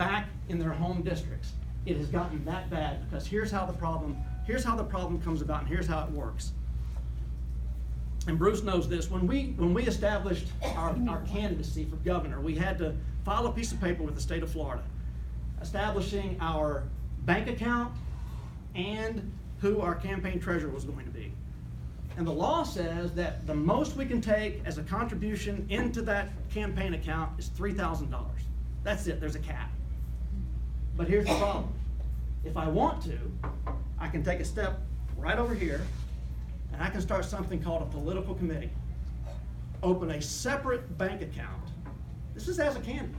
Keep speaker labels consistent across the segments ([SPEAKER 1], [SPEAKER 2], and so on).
[SPEAKER 1] back in their home districts. It has gotten that bad because here's how the problem comes about, and here's how it works. And Bruce knows this. When we established our candidacy for governor, we had to file a piece of paper with the state of Florida, establishing our bank account and who our campaign treasurer was going to be. And the law says that the most we can take as a contribution into that campaign account is $3,000. That's it, there's a cap. But here's the problem. If I want to, I can take a step right over here and I can start something called a political committee. Open a separate bank account. This is as a candidate.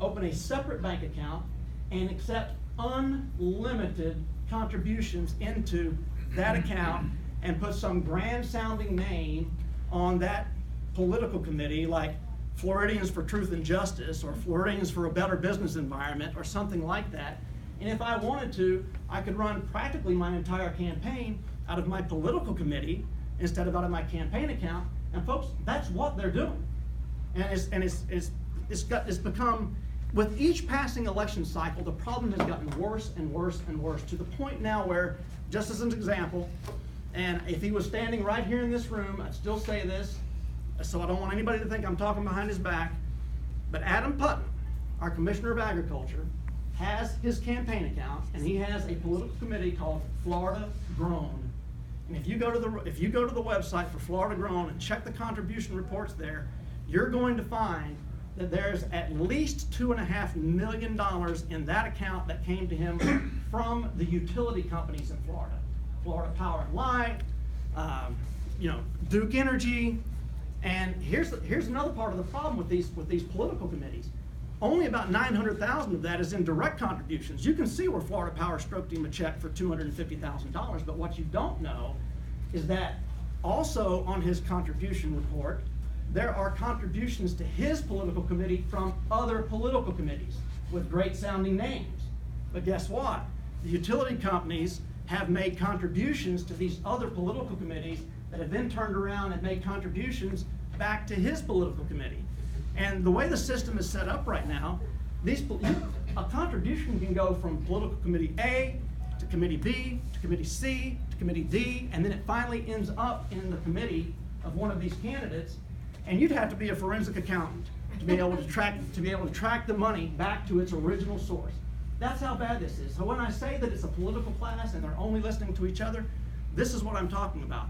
[SPEAKER 1] Open a separate bank account and accept unlimited contributions into that account and put some grand sounding name on that political committee, like Floridians for Truth and Justice or Floridians for a Better Business Environment or something like that. And if I wanted to, I could run practically my entire campaign out of my political committee instead of out of my campaign account. And folks, that's what they're doing. And it's become, with each passing election cycle, the problem has gotten worse and worse and worse, to the point now where, just as an example, and if he was standing right here in this room, I'd still say this, so I don't want anybody to think I'm talking behind his back, but Adam Putnam, our Commissioner of Agriculture, has his campaign account, and he has a political committee called Florida Grown. And if you go to the website for Florida Grown and check the contribution reports there, you're going to find that there's at least $2.5 million in that account that came to him from the utility companies in Florida. Florida Power and Light, Duke Energy. And here's another part of the problem with these political committees. Only about $900,000 of that is in direct contributions. You can see where Florida Power stroked him a check for $250,000, but what you don't know is that also on his contribution report, there are contributions to his political committee from other political committees with great sounding names. But guess what? The utility companies have made contributions to these other political committees that have then turned around and made contributions back to his political committee. And the way the system is set up right now, a contribution can go from political committee A to committee B to committee C to committee D, and then it finally ends up in the committee of one of these candidates. And you'd have to be a forensic accountant to be able to track the money back to its original source. That's how bad this is. So when I say that it's a political class and they're only listening to each other, this is what I'm talking about.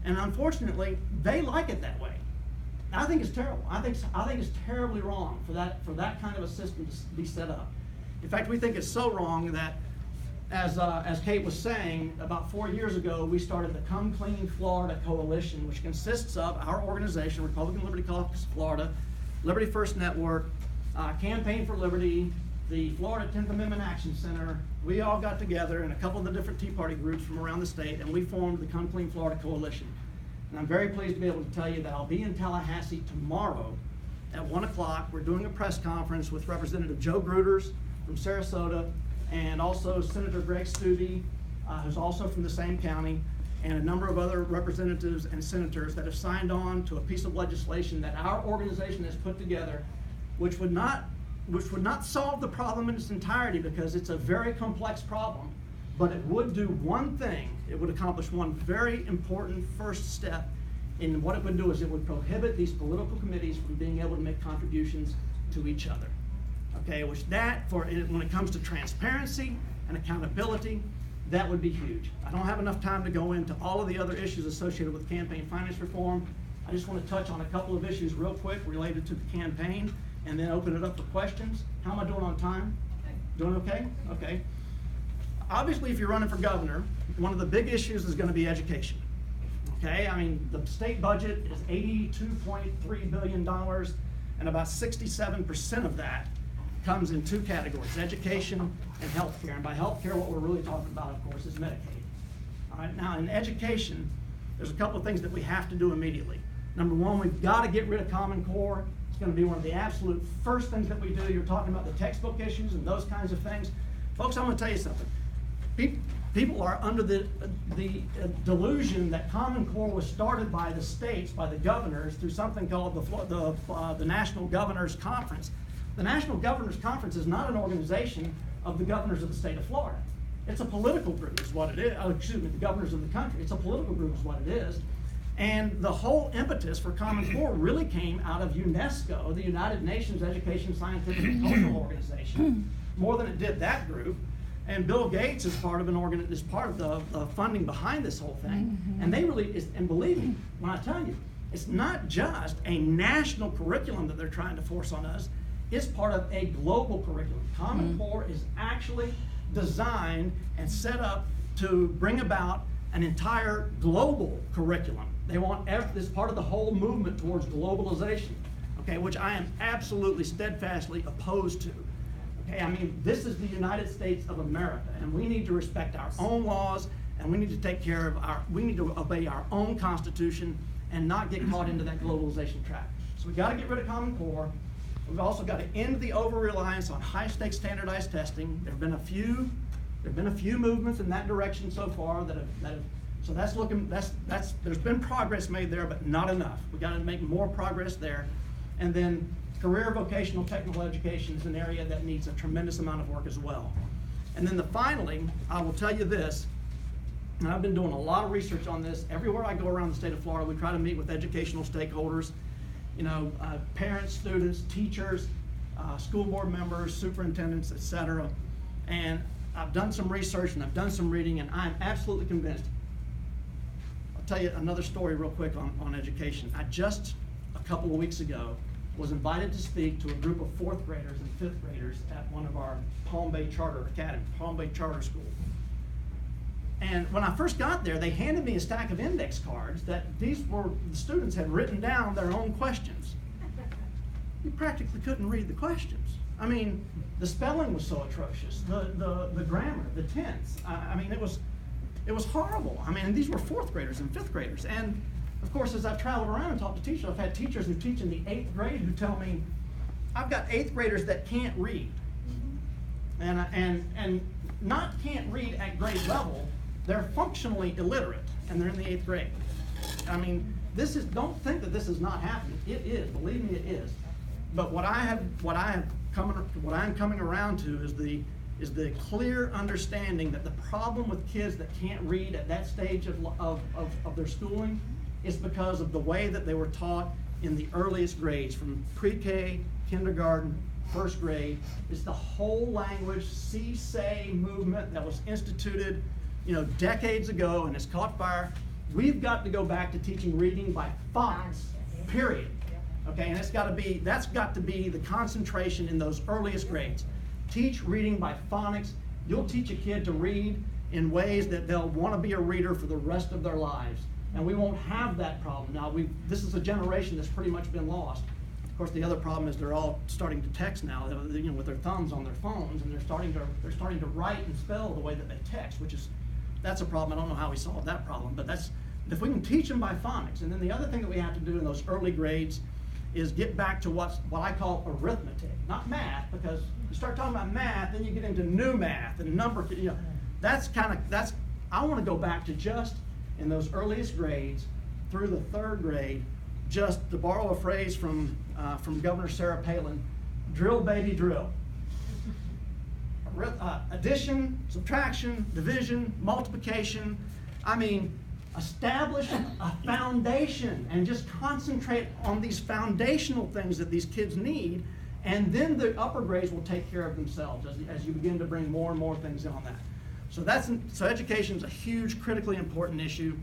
[SPEAKER 1] And unfortunately, they like it that way. I think it's terrible. I think it's terribly wrong for that kind of a system to be set up. In fact, we think it's so wrong that, as Kate was saying, about 4 years ago, we started the Come Clean Florida Coalition, which consists of our organization, Republican Liberty Caucus of Florida, Liberty First Network, Campaign for Liberty, the Florida 10th Amendment Action Center. We all got together, and a couple of the different Tea Party groups from around the state, and we formed the Come Clean Florida Coalition. And I'm very pleased to be able to tell you that I'll be in Tallahassee tomorrow at 1 o'clock. We're doing a press conference with Representative Joe Gruters from Sarasota, and also Senator Greg Stubbe, who's also from the same county, and a number of other representatives and senators that have signed on to a piece of legislation that our organization has put together, which would not solve the problem in its entirety, because it's a very complex problem, but it would do one thing. It would accomplish one very important first step. And what it would do is it would prohibit these political committees from being able to make contributions to each other. Okay, when it comes to transparency and accountability, that would be huge. I don't have enough time to go into all of the other issues associated with campaign finance reform. I just want to touch on a couple of issues real quick related to the campaign, and then open it up for questions. How am I doing on time? Doing okay? Okay. Obviously, if you're running for governor, one of the big issues is going to be education. Okay, I mean, the state budget is $82.3 billion, and about 67% of that comes in two categories: education and healthcare. And by healthcare, what we're really talking about, of course, is Medicaid. All right, now in education, there's a couple of things that we have to do immediately. Number one, we've got to get rid of Common Core. It's going to be one of the absolute first things that we do. You're talking about the textbook issues and those kinds of things. Folks, I'm going to tell you something. People are under the delusion that Common Core was started by the states, by the governors, through something called the National Governors Conference. The National Governors Conference is not an organization of the governors of the state of Florida. It's a political group is what it is. Oh, excuse me, the governors of the country. It's a political group is what it is. And the whole impetus for Common Core really came out of UNESCO, the United Nations Education, Scientific, and Cultural Organization, more than it did that group. And Bill Gates is part of the funding behind this whole thing. And they really, and believe me when I tell you, it's not just a national curriculum that they're trying to force on us. It's part of a global curriculum. Common Core is actually designed and set up to bring about an entire global curriculum. They want this part of the whole movement towards globalization, okay, which I am absolutely steadfastly opposed to. Okay, I mean, this is the United States of America, and we need to respect our own laws, and we need to take care of we need to obey our own Constitution and not get caught into that globalization trap. So we got to get rid of Common Core. We've also got to end the over-reliance on high-stakes standardized testing. There've been a few movements in that direction so far so there's been progress made there, but not enough. We got to make more progress there. And then career vocational technical education is an area that needs a tremendous amount of work as well. And then finally, I will tell you this, and I've been doing a lot of research on this. Everywhere I go around the state of Florida, we try to meet with educational stakeholders, parents, students, teachers, school board members, superintendents, etc. And I've done some research and I've done some reading, and I'm absolutely convinced. I'll tell you another story real quick on education. I just, a couple of weeks ago, was invited to speak to a group of 4th graders and 5th graders at one of our Palm Bay Charter School. And when I first got there, they handed me a stack of index cards that the students had written down their own questions. You practically couldn't read the questions. I mean, the spelling was so atrocious, the grammar, the tense. I mean, it was horrible. I mean, these were 4th graders and 5th graders. And of course, as I've traveled around and talked to teachers, I've had teachers who teach in the 8th grade who tell me, I've got 8th graders that can't read. And not can't read at grade level, they're functionally illiterate, and they're in the 8th grade. I mean, don't think that this is not happening. It is, believe me, it is. But what I'm coming around to is the clear understanding that the problem with kids that can't read at that stage of their schooling is because of the way that they were taught in the earliest grades, from pre-K, kindergarten, 1st grade. It's the whole language see-say movement that was instituted decades ago, and it's caught fire. We've got to go back to teaching reading by phonics, period. Okay, and that's got to be the concentration in those earliest grades. Teach reading by phonics. You'll teach a kid to read in ways that they'll want to be a reader for the rest of their lives. And we won't have that problem. Now, this is a generation that's pretty much been lost. Of course, the other problem is they're all starting to text now, with their thumbs on their phones, and they're starting to write and spell the way that they text, that's a problem. I don't know how we solve that problem, but if we can teach them by phonics. And then the other thing that we have to do in those early grades is get back to what I call arithmetic, not math, because you start talking about math, then you get into new math and number. I want to go back to just in those earliest grades through the 3rd grade, just to borrow a phrase from Governor Sarah Palin, drill baby drill. Addition, subtraction, division, multiplication. I mean, establish a foundation and just concentrate on these foundational things that these kids need, and then the upper grades will take care of themselves as you begin to bring more and more things in on that. So education is a huge, critically important issue.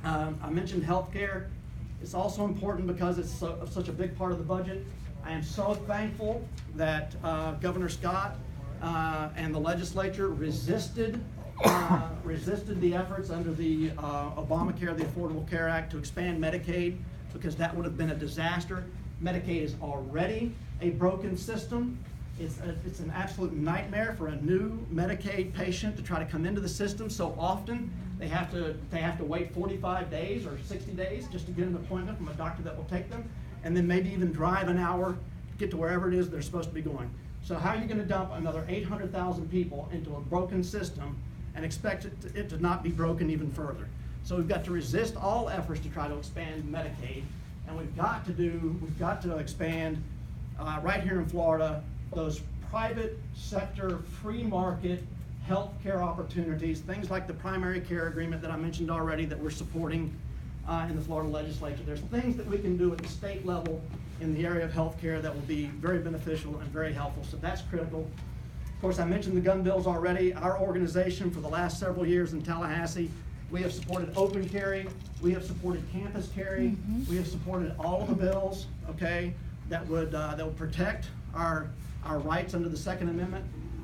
[SPEAKER 1] I mentioned healthcare. It's also important because it's such a big part of the budget. I am so thankful that Governor Scott and the legislature resisted the efforts under the Obamacare, the Affordable Care Act, to expand Medicaid, because that would have been a disaster. Medicaid is already a broken system. It's an absolute nightmare for a new Medicaid patient to try to come into the system. So often they have to wait 45 days or 60 days just to get an appointment from a doctor that will take them, and then maybe even drive an hour to get to wherever it is they're supposed to be going. So how are you going to dump another 800,000 people into a broken system and expect it to not be broken even further? So we've got to resist all efforts to try to expand Medicaid, and we've got to expand right here in Florida, those private sector, free market health care opportunities, things like the primary care agreement that I mentioned already that we're supporting in the Florida legislature. There's things that we can do at the state level in the area of health care that will be very beneficial and very helpful, so that's critical. Of course, I mentioned the gun bills already. Our organization for the last several years in Tallahassee, we have supported open carry, we have supported campus carry, we have supported all of the bills, okay, that would protect our rights under the Second Amendment.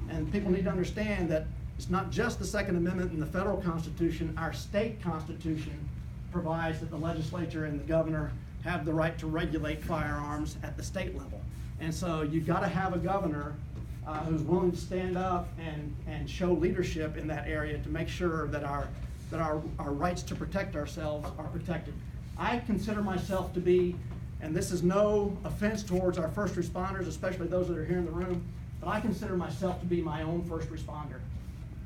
[SPEAKER 1] And people need to understand that it's not just the Second Amendment in the federal Constitution. Our state Constitution provides that the legislature and the governor have the right to regulate firearms at the state level. And so you've got to have a governor who's willing to stand up and show leadership in that area to make sure that our rights to protect ourselves are protected. I consider myself to be, and this is no offense towards our first responders, especially those that are here in the room, but I consider myself to be my own first responder.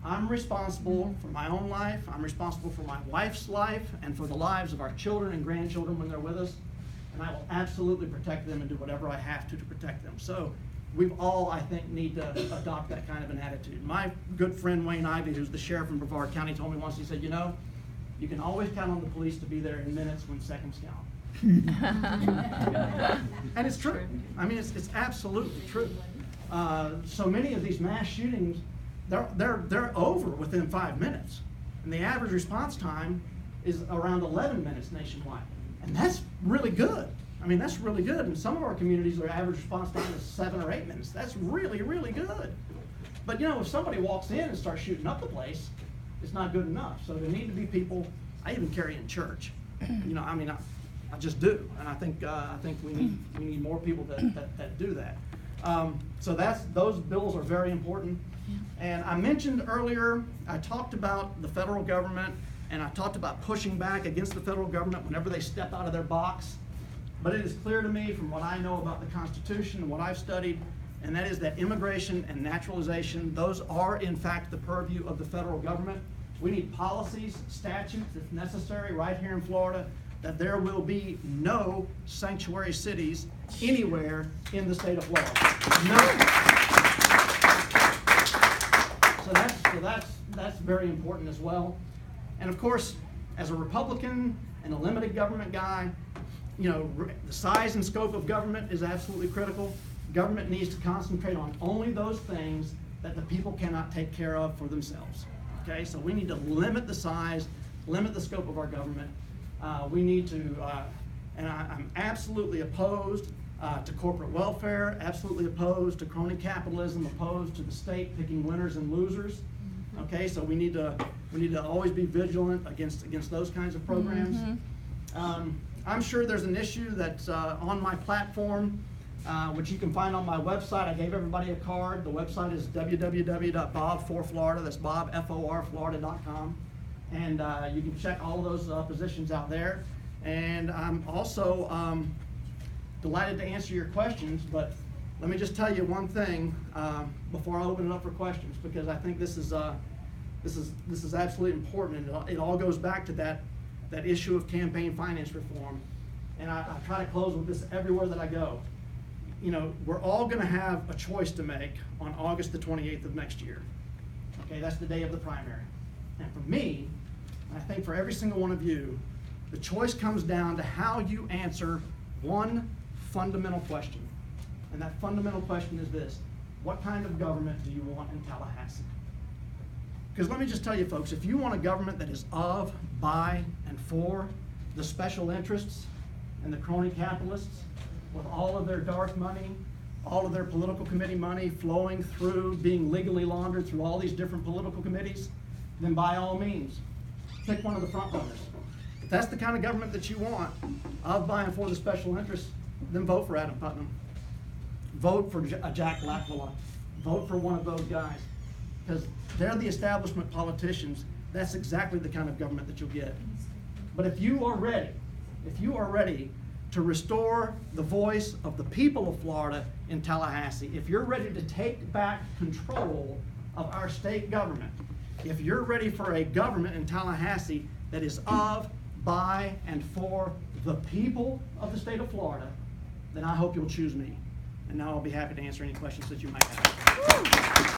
[SPEAKER 1] I'm responsible for my own life, I'm responsible for my wife's life, and for the lives of our children and grandchildren when they're with us, and I will absolutely protect them and do whatever I have to protect them. So we've all, I think, need to adopt that kind of an attitude. My good friend Wayne Ivey, who's the sheriff in Brevard County, told me once, he said, you know, you can always count on the police to be there in minutes when seconds count. And it's true. I mean, it's absolutely true. So many of these mass shootings, they're over within 5 minutes. And the average response time is around 11 minutes nationwide. And that's really good. I mean, that's really good. In some of our communities, their average response time is 7 or 8 minutes. That's really, really good. But you know, if somebody walks in and starts shooting up the place, it's not good enough. So there need to be people. I even carry in church. You know, I mean, I just do, and I think we need more people that do that. So those bills are very important. And I mentioned earlier, I talked about the federal government, and I talked about pushing back against the federal government whenever they step out of their box. But it is clear to me from what I know about the Constitution and what I've studied, and that is that immigration and naturalization, those are in fact the purview of the federal government. We need policies, statutes, if necessary, right here in Florida, that there will be no sanctuary cities anywhere in the state of Florida. No. So that's very important as well. And of course, as a Republican and a limited government guy, you know, the size and scope of government is absolutely critical. Government needs to concentrate on only those things that the people cannot take care of for themselves. Okay, so we need to limit the size, limit the scope of our government. We need to, and I'm absolutely opposed to corporate welfare, absolutely opposed to crony capitalism, opposed to the state picking winners and losers. Okay, so we need to always be vigilant against those kinds of programs. I'm sure there's an issue that's on my platform, which you can find on my website. I gave everybody a card. The website is www.bob4florida. That's Bob, F-O-R, Florida.com. And you can check all of those positions out there. And I'm also delighted to answer your questions, but let me just tell you one thing before I open it up for questions, because I think this is absolutely important, and it all goes back to that issue of campaign finance reform. And I try to close with this everywhere that I go. You know, we're all going to have a choice to make on August the 28th of next year. Okay, that's the day of the primary. And for me, and I think for every single one of you, the choice comes down to how you answer one fundamental question. And that fundamental question is this: what kind of government do you want in Tallahassee? Because let me just tell you folks, if you want a government that is of, by, and for the special interests and the crony capitalists, with all of their dark money, all of their political committee money flowing through, being legally laundered through all these different political committees, then by all means, pick one of the front runners. If that's the kind of government that you want, of, by, and for the special interests, then vote for Adam Putnam. Vote for Jack Lackvilla. Vote for one of those guys. Because they're the establishment politicians. That's exactly the kind of government that you'll get. But if you are ready to restore the voice of the people of Florida in Tallahassee, if you're ready to take back control of our state government, if you're ready for a government in Tallahassee that is of, by, and for the people of the state of Florida, then I hope you'll choose me. And now I'll be happy to answer any questions that you might have.